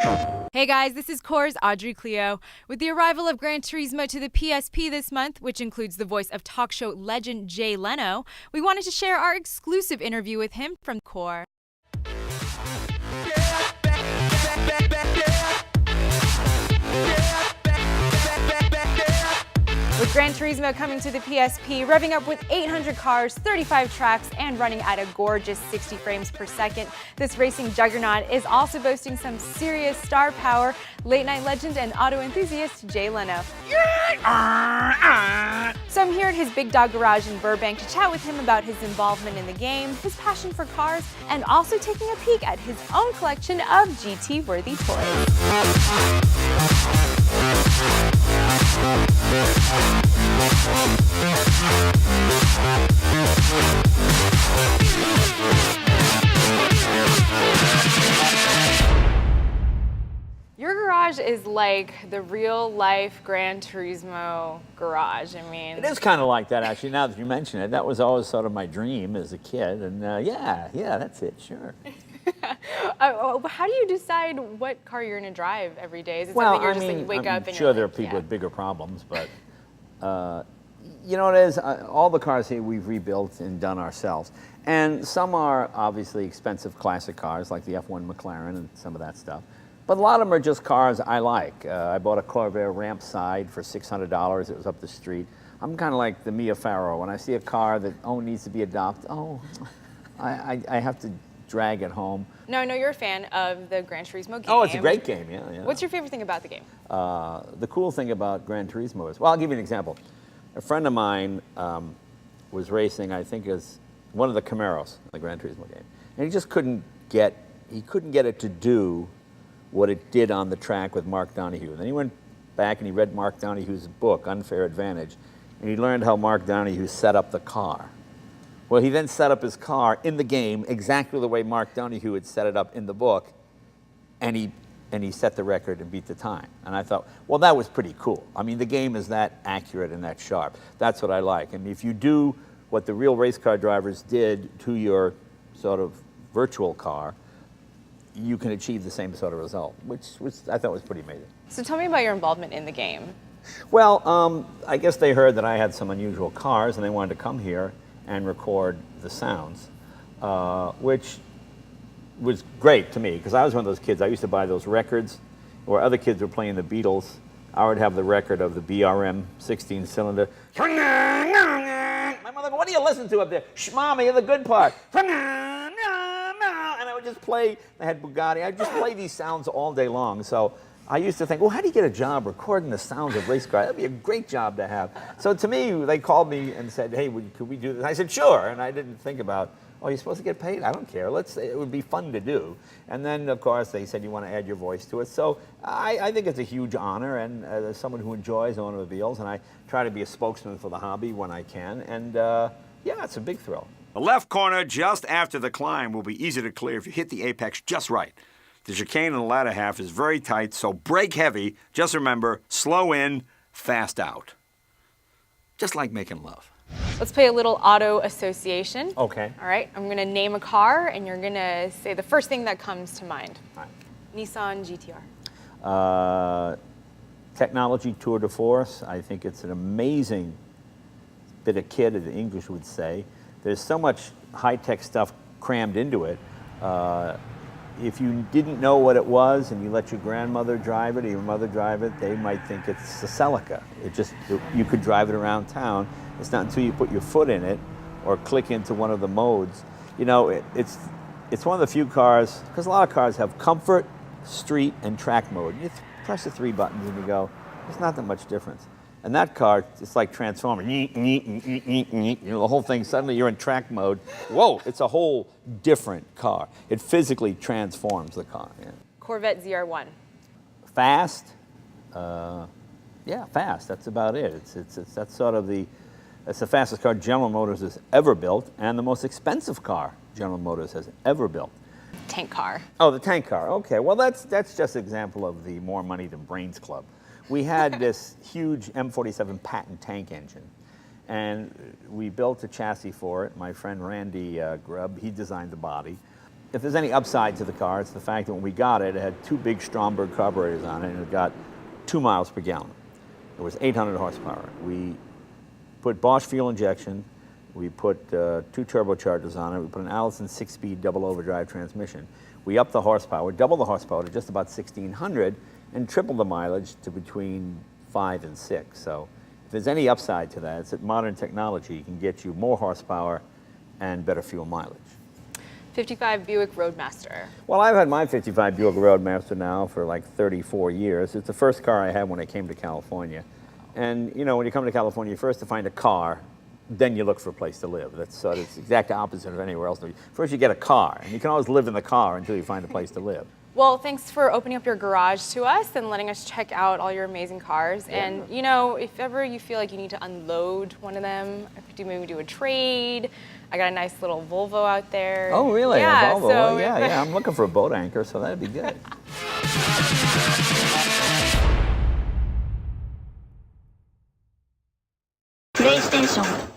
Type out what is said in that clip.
Hey guys, this is Core's Audrey Cleo. With the arrival of GranTurismo to the PSP this month, which includes the voice of talk show legend Jay Leno, we wanted to share our exclusive interview with him from Core. With GranTurismo coming to the PSP, revving up with 800 cars, 35 tracks, and running at a gorgeous 60 frames per second, this racing juggernaut is also boasting some serious star power. Late-night legend and auto enthusiast Jay Leno. So I'm here at his Big Dog Garage in Burbank to chat with him about his involvement in the game, his passion for cars, and also taking a peek at his own collection of GT-worthy toys. Your garage is like the real-life GranTurismo garage. I mean, it is kind of like that, actually. Now that you mention it, that was always sort of my dream as a kid, and yeah, that's it. Sure. How do you decide what car you're going to drive every day? Is it something you're just like wake up and I'm sure there are people with bigger problems, but you know what it is? All the cars here we've rebuilt and done ourselves, and some are obviously expensive classic cars like the F1 McLaren and some of that stuff. But a lot of them are just cars I like. I bought a Corvair ramp side for $600. It was up the street. I'm kind of like the Mia Farrow. When I see a car that needs to be adopted, I have to drag it home. No, you're a fan of the GranTurismo game. Oh, it's a great game, yeah. What's your favorite thing about the game? The cool thing about GranTurismo is, well, I'll give you an example. A friend of mine was racing, I think, as one of the Camaros in the GranTurismo game, and he just couldn't get it to do what it did on the track with Mark Donohue. Then he went back and he read Mark Donohue's book, Unfair Advantage, and he learned how Mark Donohue set up the car. Well, he then set up his car in the game exactly the way Mark Donohue had set it up in the book, and he set the record and beat the time. And I thought, well, that was pretty cool. I mean, the game is that accurate and that sharp. That's what I like. And if you do what the real race car drivers did to your sort of virtual car, you can achieve the same sort of result, which I thought was pretty amazing. So tell me about your involvement in the game. Well, I guess they heard that I had some unusual cars and they wanted to come here and record the sounds, which was great to me because I was one of those kids. I used to buy those records where other kids were playing the Beatles. I would have the record of the BRM 16-cylinder. My mother, what do you listen to up there? Shh, Mommy, you're the good part. And I would just play, I had Bugatti, I'd just play these sounds all day long. So I used to think, well, how do you get a job recording the sounds of race cars? That'd be a great job to have. So to me, they called me and said, hey, could we do this? I said, sure. And I didn't think about, you're supposed to get paid? I don't care. It would be fun to do. And then, of course, they said you want to add your voice to it. So I think it's a huge honor, and as someone who enjoys automobiles, and I try to be a spokesman for the hobby when I can. And yeah, it's a big thrill. The left corner just after the climb will be easy to clear if you hit the apex just right. The chicane in the latter half is very tight, so brake heavy. Just remember, slow in, fast out. Just like making love. Let's play a little auto association. Okay. All right, I'm gonna name a car and you're gonna say the first thing that comes to mind. All right. Nissan GTR. Technology tour de force. I think it's an amazing bit of kit, as the English would say. There's so much high-tech stuff crammed into it. If you didn't know what it was and you let your grandmother drive it or your mother drive it, they might think it's a Celica. You could drive it around town. It's not until you put your foot in it or click into one of the modes. You know, it's one of the few cars, because a lot of cars have comfort, street, and track mode. You press the 3 buttons and you go, there's not that much difference. And that car, it's like Transformer. You know, the whole thing, suddenly you're in track mode. Whoa, it's a whole different car. It physically transforms the car. Yeah. Corvette ZR1. Fast. Yeah, fast. That's about it. That's sort of that's the fastest car General Motors has ever built, and the most expensive car General Motors has ever built. Tank car. Oh, the tank car. Okay, well, that's just an example of the more money than brains club. We had this huge M47 patent tank engine, and we built a chassis for it. My friend Randy Grubb, he designed the body. if there's any upside to the car, it's the fact that when we got it, it had 2 big Stromberg carburetors on it, and it got 2 miles per gallon. It was 800 horsepower. We put Bosch fuel injection. We put 2 turbochargers on it. We put an Allison 6-speed double overdrive transmission. We upped the horsepower, doubled the horsepower to just about 1,600, and tripled the mileage to between 5 and 6. So if there's any upside to that, it's that modern technology can get you more horsepower and better fuel mileage. 55 Buick Roadmaster. Well, I've had my 55 Buick Roadmaster now for like 34 years. It's the first car I had when I came to California. And you know, when you come to California, first to find a car, then you look for a place to live. That's the exact opposite of anywhere else. First you get a car, and you can always live in the car until you find a place to live. Well, thanks for opening up your garage to us and letting us check out all your amazing cars. Yeah. And you know, if ever you feel like you need to unload one of them, maybe do a trade. I got a nice little Volvo out there. Oh, really? Yeah, A Volvo? so Well, yeah. I'm looking for a boat anchor, so that'd be good. PlayStation